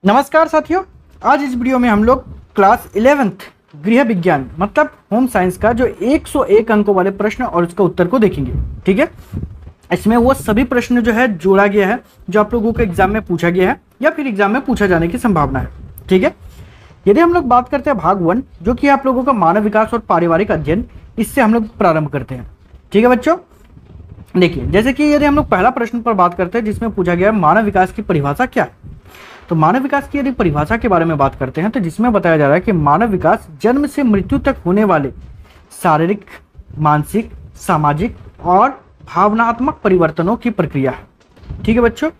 नमस्कार साथियों। आज इस वीडियो में हम लोग क्लास 11th गृह विज्ञान मतलब होम साइंस का जो 101 अंकों वाले प्रश्न और उसका उत्तर को देखेंगे। ठीक है, इसमें वो सभी प्रश्न जो है जोड़ा गया है जो आप लोगों को एग्जाम में पूछा गया है या फिर एग्जाम में पूछा जाने की संभावना है। ठीक है, यदि हम लोग बात करते हैं भाग 1 जो कि आप लोगों का मानव विकास और पारिवारिक अध्ययन, इससे हम लोग प्रारंभ करते हैं। ठीक है बच्चों, देखिए जैसे कि यदि हम लोग पहला प्रश्न पर बात करते हैं जिसमें पूछा गया है मानव विकास की परिभाषा क्या है। तो मानव विकास की यदि परिभाषा के बारे में बात करते हैं तो जिसमें बताया जा रहा है कि मानव विकास जन्म से मृत्यु तक होने वाले शारीरिक, मानसिक, सामाजिक और भावनात्मक परिवर्तनों की प्रक्रिया है। ठीक है बच्चों,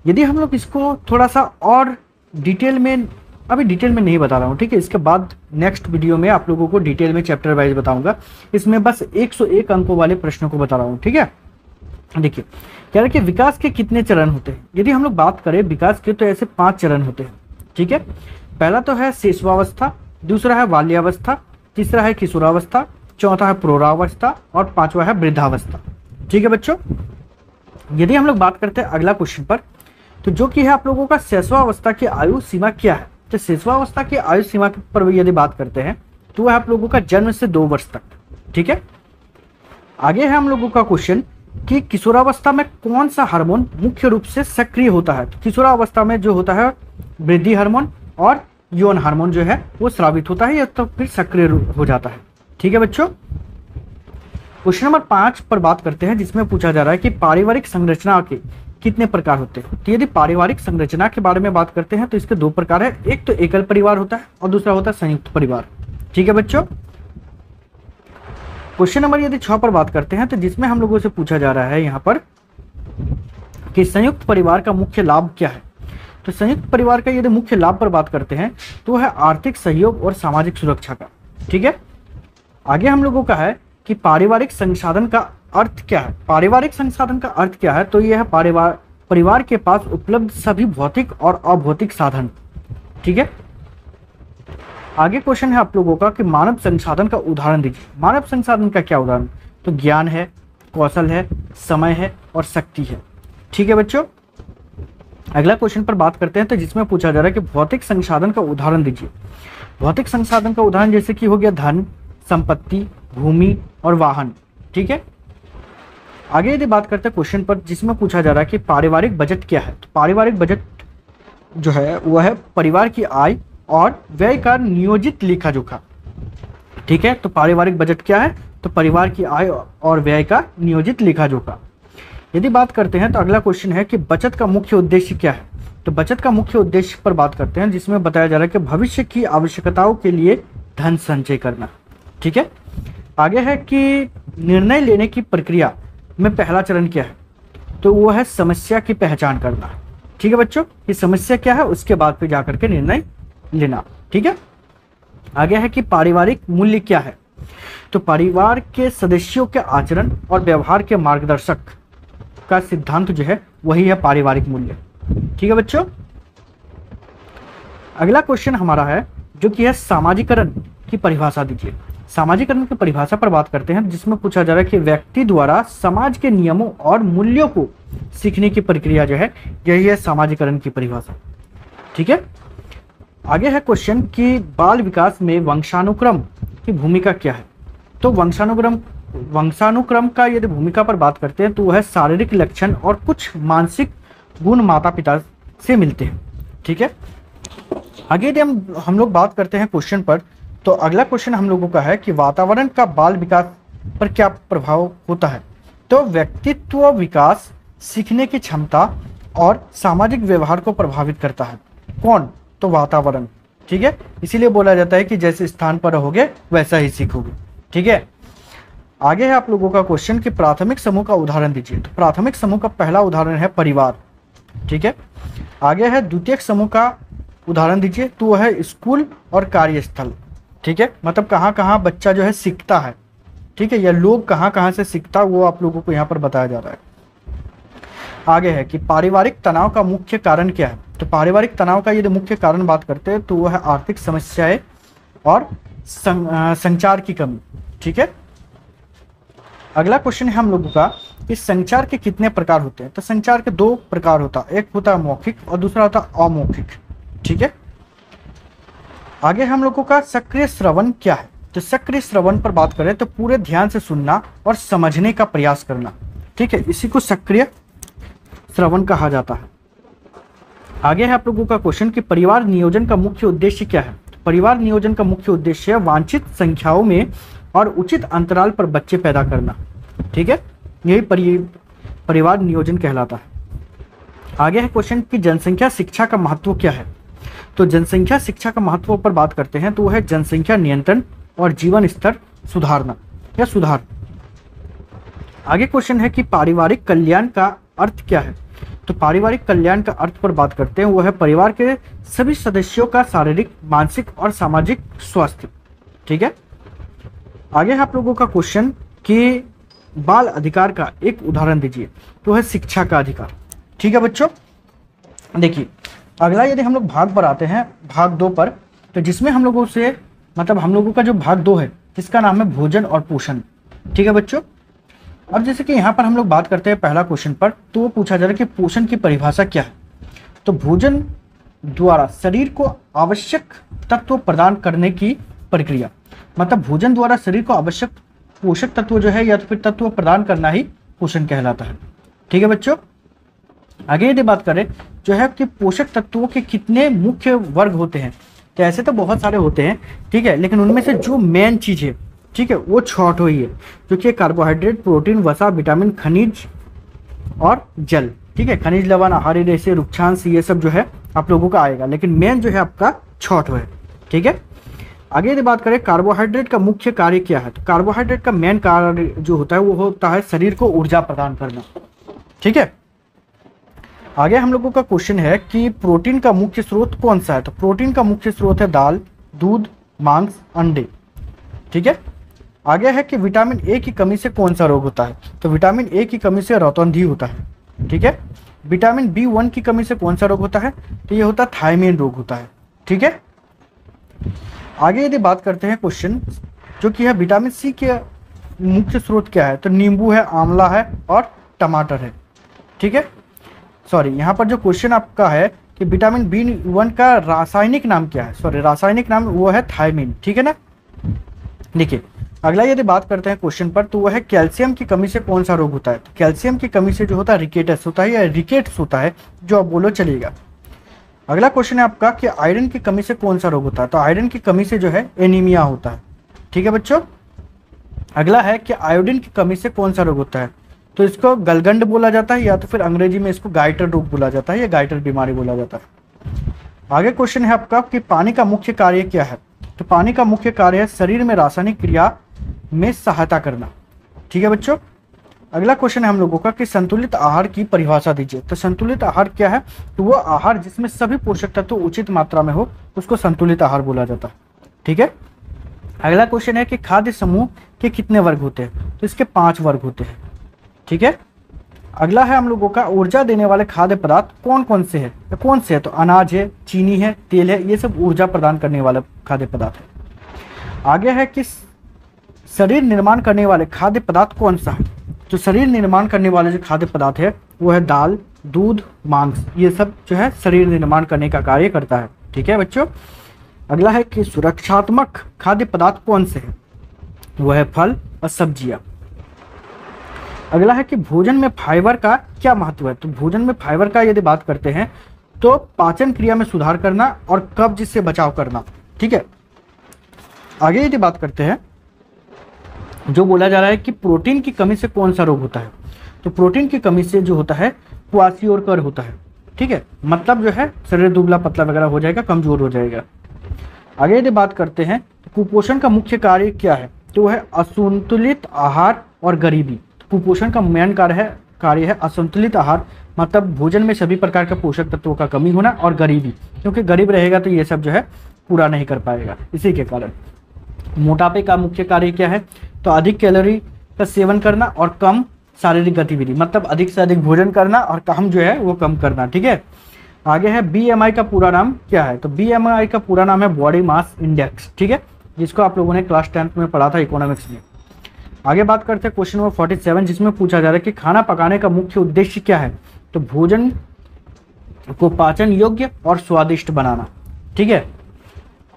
यदि हम लोग इसको थोड़ा सा और डिटेल में, अभी डिटेल में नहीं बता रहा हूँ, ठीक है, इसके बाद नेक्स्ट वीडियो में आप लोगों को डिटेल में चैप्टर वाइज बताऊंगा। इसमें बस 101 अंकों वाले प्रश्नों को बता रहा हूँ। ठीक है, देखिए कह रहे कि विकास के कितने चरण होते हैं। यदि हम लोग बात करें विकास के तो ऐसे 5 चरण होते हैं। ठीक है, पहला तो है शिशुअवस्था, दूसरा है बाल्यावस्था, तीसरा है किशोरावस्था, चौथा है प्रौढ़ावस्था और पांचवा है वृद्धावस्था। ठीक है बच्चों, यदि हम लोग बात करते हैं अगला क्वेश्चन पर, तो जो कि है आप लोगों का शिशुअवस्था की आयु सीमा क्या है। तो शिशुअवस्था की आयु सीमा पर यदि बात करते हैं तो वह आप लोगों का जन्म से 2 वर्ष तक। ठीक है, आगे है हम लोगों का क्वेश्चन कि किशोरावस्था में कौन सा हार्मोन मुख्य रूप से सक्रिय होता है। तो किशोरावस्था में जो होता है वृद्धि हार्मोन और यौन हार्मोन जो है वो स्रावित होता है या तो फिर सक्रिय हो जाता है। ठीक है बच्चों, क्वेश्चन नंबर 5 पर बात करते हैं जिसमें पूछा जा रहा है कि पारिवारिक संरचना के कितने प्रकार होते हैं। तो यदि पारिवारिक संरचना के बारे में बात करते हैं तो इसके 2 प्रकार है, एक तो एकल परिवार होता है और दूसरा होता है संयुक्त परिवार। ठीक है बच्चों, क्वेश्चन नंबर यदि 6 पर बात करते हैं तो जिसमें हम लोगों से पूछा जा रहा है यहाँ पर कि संयुक्त परिवार का मुख्य लाभ क्या है। तो संयुक्त परिवार का यदि मुख्य लाभ पर बात करते हैं तो है आर्थिक सहयोग और सामाजिक सुरक्षा का। ठीक है, आगे हम लोगों का है कि पारिवारिक संसाधन का अर्थ क्या है। पारिवारिक संसाधन का अर्थ क्या है, तो यह है परिवार के पास उपलब्ध सभी भौतिक और अभौतिक साधन। ठीक है, आगे क्वेश्चन है आप लोगों का कि मानव संसाधन का उदाहरण दीजिए। मानव संसाधन का क्या उदाहरण, तो ज्ञान है, कौशल है, समय है और शक्ति है। ठीक है बच्चों, अगला क्वेश्चन पर बात करते हैं तो जिसमें पूछा जा रहा है कि भौतिक संसाधन का उदाहरण दीजिए। भौतिक संसाधन का उदाहरण जैसे कि हो गया धन, संपत्ति, भूमि और वाहन। ठीक है, आगे यदि बात करते हैं क्वेश्चन पर जिसमें पूछा जा रहा है कि पारिवारिक बजट क्या है। तो पारिवारिक बजट जो है वह है परिवार की आय और व्यय का नियोजित लेखा जोखा। ठीक है, तो पारिवारिक बजट क्या है, तो परिवार की आय और व्यय का नियोजित लेखा जोखा। यदि बात करते हैं तो अगला क्वेश्चन है कि बचत का मुख्य उद्देश्य क्या है। तो बचत का मुख्य उद्देश्य पर बात करते हैं जिसमें बताया जा रहा है कि भविष्य की आवश्यकताओं के लिए धन संचय करना। ठीक है, आगे है कि निर्णय लेने की प्रक्रिया में पहला चरण क्या है, तो वो है समस्या की पहचान करना। ठीक है बच्चों, ये समस्या क्या है उसके बाद फिर जाकर के निर्णय लेना। ठीक है, आगे है कि पारिवारिक मूल्य क्या है। तो परिवार के सदस्यों के आचरण और व्यवहार के मार्गदर्शक का सिद्धांत जो है वही है पारिवारिक मूल्य। ठीक है बच्चों, अगला क्वेश्चन हमारा है जो कि है सामाजिकरण की परिभाषा दीजिए। सामाजिकरण की परिभाषा पर बात करते हैं जिसमें पूछा जा रहा है कि व्यक्ति द्वारा समाज के नियमों और मूल्यों को सीखने की प्रक्रिया जो है यही है सामाजिकरण की परिभाषा। ठीक है, आगे है क्वेश्चन कि बाल विकास में वंशानुक्रम की भूमिका क्या है। तो वंशानुक्रम का यदि भूमिका पर बात करते हैं तो वह है शारीरिक लक्षण और कुछ मानसिक गुण माता पिता से मिलते हैं। ठीक है, आगे यदि हम लोग बात करते हैं क्वेश्चन पर, तो अगला क्वेश्चन हम लोगों का है कि वातावरण का बाल विकास पर क्या प्रभाव होता है। तो व्यक्तित्व विकास, सीखने की क्षमता और सामाजिक व्यवहार को प्रभावित करता है। कौन, तो वातावरण। ठीक है, इसीलिए बोला जाता है कि जैसे स्थान पर रहोगे वैसा ही सीखोगे। ठीक है, आगे है आप लोगों का क्वेश्चन कि प्राथमिक समूह का उदाहरण दीजिए। तो प्राथमिक समूह का पहला उदाहरण है परिवार। ठीक है, आगे है द्वितीयक समूह का उदाहरण दीजिए, तो वह है स्कूल और कार्यस्थल। ठीक है, मतलब कहाँ कहाँ बच्चा जो है सीखता है। ठीक है, या लोग कहाँ कहाँ से सीखता वो आप लोगों को यहाँ पर बताया जा रहा है। आगे है कि पारिवारिक तनाव का मुख्य कारण क्या है। तो पारिवारिक तनाव का यदि मुख्य कारण बात करते हैं तो वह है आर्थिक समस्याएं और संचार की कमी। ठीक है, अगला क्वेश्चन है हम लोगों का कि संचार के कितने प्रकार होते हैं। तो संचार के 2 प्रकार होता है, एक होता है मौखिक और दूसरा होता है अमौखिक। ठीक है। आगे हम लोगों का सक्रिय श्रवण क्या है? तो सक्रिय श्रवण पर बात करें तो पूरे ध्यान से सुनना और समझने का प्रयास करना, ठीक है, इसी को सक्रिय श्रवण कहा जाता है। आगे है आप लोगों का क्वेश्चन कि परिवार नियोजन का मुख्य उद्देश्य क्या है? परिवार नियोजन का मुख्य उद्देश्य है वांछित संख्याओं में और उचित अंतराल पर बच्चे पैदा करना, ठीक है, यही परिवार नियोजन कहलाता है। आगे है क्वेश्चन कि जनसंख्या शिक्षा का महत्व क्या है? तो जनसंख्या शिक्षा का महत्व पर बात करते हैं तो वह है जनसंख्या नियंत्रण और जीवन स्तर सुधारना या सुधार। आगे क्वेश्चन है कि पारिवारिक कल्याण का अर्थ क्या है? तो पारिवारिक कल्याण का अर्थ पर बात करते हैं वो है परिवार के सभी सदस्यों का शारीरिक, मानसिक और सामाजिक स्वास्थ्य, ठीक है। आगे है आप लोगों का क्वेश्चन कि बाल अधिकार का एक उदाहरण दीजिए, तो है शिक्षा का अधिकार, ठीक है बच्चों। देखिए अगला यदि हम लोग भाग पर आते हैं, भाग 2 पर, तो जिसमें हम लोगों से मतलब हम लोगों का जो भाग 2 है जिसका नाम है भोजन और पोषण, ठीक है बच्चों। अब जैसे कि यहाँ पर हम लोग बात करते हैं पहला क्वेश्चन पर, तो वो पूछा जा रहा है कि पोषण की परिभाषा क्या है? तो भोजन द्वारा शरीर को आवश्यक तत्व प्रदान करने की प्रक्रिया, मतलब भोजन द्वारा शरीर को आवश्यक पोषक तत्व जो है या तो फिर तत्व प्रदान करना ही पोषण कहलाता है, ठीक है बच्चों। आगे यदि बात करें जो है कि पोषक तत्वों के कितने मुख्य वर्ग होते हैं, तो ऐसे तो बहुत सारे होते हैं, ठीक है, लेकिन उनमें से जो मेन चीज़ है, ठीक है, वो 6 ही है, जो कि कार्बोहाइड्रेट, प्रोटीन, वसा, विटामिन, खनिज और जल, ठीक है। खनिज, लवण, आहारी रेशे, रुक्षांश, ये सब जो है आप लोगों का आएगा, लेकिन मेन जो है आपका 6 है, ठीक है। आगे यदि बात करें कार्बोहाइड्रेट का मुख्य कार्य क्या है, तो कार्बोहाइड्रेट का मेन कार्य जो होता है वो होता है शरीर को ऊर्जा प्रदान करना, ठीक है। आगे हम लोगों का क्वेश्चन है कि प्रोटीन का मुख्य स्रोत कौन सा है? तो प्रोटीन का मुख्य स्रोत है दाल, दूध, मांस, अंडे, ठीक है। आगे है कि विटामिन ए की कमी से कौन सा रोग होता है? तो विटामिन ए की कमी से रतौंधी होता है, ठीक है। विटामिन B1 की कमी से कौन सा रोग होता है? तो ये होता है थायमिन रोग होता है, ठीक है। आगे यदि बात करते हैं क्वेश्चन जो कि है विटामिन सी के मुख्य स्रोत क्या है? तो नींबू है, आंवला है और टमाटर है, ठीक है। सॉरी, यहाँ पर जो क्वेश्चन आपका है कि विटामिन B1 का रासायनिक नाम क्या है? सॉरी, रासायनिक नाम वो है थायमिन, ठीक है ना। देखिए अगला यदि बात करते हैं क्वेश्चन पर, तो वह है कैल्शियम की कमी से कौन सा रोग होता है? तो कैल्शियम की कमी से जो होता है रिकेटस होता है या रिकेट्स होता है, जो आप बोलो चलेगा। अगला क्वेश्चन है आपका कि आयरन की कमी से कौन सा रोग होता है? तो आयरन की कमी से जो है एनीमिया होता है, ठीक है बच्चों। अगला है कि आयोडीन की कमी से कौन सा रोग होता है? तो इसको गलगंड बोला जाता है या तो फिर अंग्रेजी में इसको गाइटर रोग बोला जाता है या गाइटर बीमारी बोला जाता है। आगे क्वेश्चन है आपका कि पानी का मुख्य कार्य क्या है? तो पानी का मुख्य कार्य है शरीर में रासायनिक क्रिया में सहायता करना, ठीक है बच्चों। अगला क्वेश्चन है हम लोगों का कि संतुलित आहार की परिभाषा दीजिए। तो संतुलित आहार क्या है? तो वो आहार जिसमें सभी पोषक तत्व उचित मात्रा में हो उसको संतुलित आहार बोला जाता है, ठीक है। अगला क्वेश्चन है कि खाद्य समूह के कितने वर्ग होते हैं? तो इसके 5 वर्ग होते हैं, ठीक है। अगला है हम लोगों का ऊर्जा देने वाले खाद्य पदार्थ कौन कौन से हैं? तो कौन से है? तो अनाज है, चीनी है, तेल है, ये सब ऊर्जा प्रदान करने वाले खाद्य पदार्थ है। आगे है कि शरीर निर्माण करने वाले खाद्य पदार्थ कौन सा है? तो शरीर निर्माण करने वाले जो खाद्य पदार्थ है वो है दाल, दूध, मांस, ये सब जो है शरीर निर्माण करने का कार्य करता है, ठीक है बच्चों। अगला है कि सुरक्षात्मक खाद्य पदार्थ कौन से है? वो है फल और सब्जियां। अगला है कि भोजन में फाइबर का क्या महत्व है? तो भोजन में फाइबर का यदि बात करते हैं तो पाचन क्रिया में सुधार करना और कब्ज से बचाव करना, ठीक है। आगे यदि बात करते हैं जो बोला जा रहा है कि प्रोटीन की कमी से कौन सा रोग होता है? तो प्रोटीन की कमी से जो होता है क्वासियोरकर होता है, ठीक है, मतलब जो है शरीर दुबला पतला वगैरह हो जाएगा, कमजोर हो जाएगा। आगे यदि बात करते हैं तो कुपोषण का मुख्य कार्य क्या है? तो वह है असंतुलित आहार और गरीबी। कुपोषण का मेन कार्य है असंतुलित आहार, मतलब भोजन में सभी प्रकार के पोषक तत्वों का कमी होना, और गरीबी, क्योंकि गरीब रहेगा तो ये सब जो है पूरा नहीं कर पाएगा। इसी के कारण मोटापे का मुख्य कार्य क्या है? तो अधिक कैलोरी का सेवन करना और कम शारीरिक गतिविधि, मतलब अधिक से अधिक भोजन करना और काम जो है वो कम करना, ठीक है। आगे है BMI का पूरा नाम क्या है? तो BMI का पूरा नाम है बॉडी मास इंडेक्स, ठीक है, जिसको आप लोगों ने क्लास 10th में पढ़ा था इकोनॉमिक्स में। आगे बात करते हैं क्वेश्चन नंबर 47, जिसमें पूछा जा रहा है कि खाना पकाने का मुख्य उद्देश्य क्या है? तो भोजन को पाचन योग्य और स्वादिष्ट बनाना। ठीक है,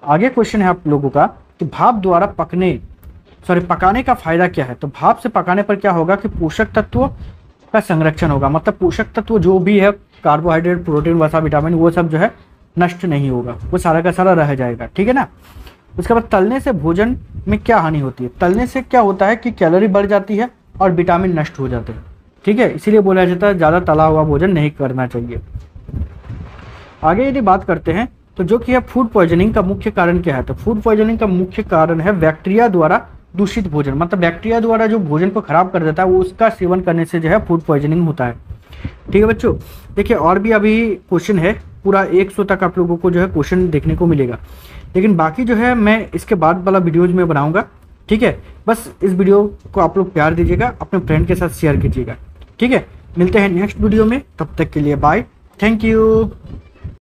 आगे क्वेश्चन है आप लोगों का कि भाप द्वारा पकाने का फायदा क्या है। तो भाप से पकाने पर क्या होगा कि पोषक तत्वों का संरक्षण होगा, मतलब पोषक तत्व जो भी है, कार्बोहाइड्रेट, प्रोटीन, वसा, विटामिन, वो सब जो है नष्ट नहीं होगा, वो सारा का सारा रह जाएगा। ठीक है ना। उसके बाद तलने से भोजन में क्या हानि होती है। तलने से क्या होता है कि कैलोरी बढ़ जाती है और विटामिन नष्ट हो जाते हैं। ठीक है, इसीलिए बोला जाता है ज़्यादा तला हुआ भोजन नहीं करना चाहिए। आगे यदि बात करते हैं तो जो कि है फूड पॉइजनिंग का मुख्य कारण क्या है। तो फूड पॉइजनिंग का मुख्य कारण है बैक्टीरिया द्वारा दूषित भोजन, मतलब बैक्टीरिया द्वारा जो भोजन को खराब कर देता है, वो उसका सेवन करने से जो है फूड पॉइजनिंग होता है। ठीक है बच्चों, देखिए और भी अभी क्वेश्चन है, पूरा 100 तक आप लोगों को जो है क्वेश्चन देखने को मिलेगा, लेकिन बाकी जो है मैं इसके बाद वाला वीडियोज में बनाऊंगा। ठीक है, बस इस वीडियो को आप लोग प्यार दीजिएगा, अपने फ्रेंड के साथ शेयर कीजिएगा। ठीक है, मिलते हैं नेक्स्ट वीडियो में, तब तक के लिए बाय, थैंक यू।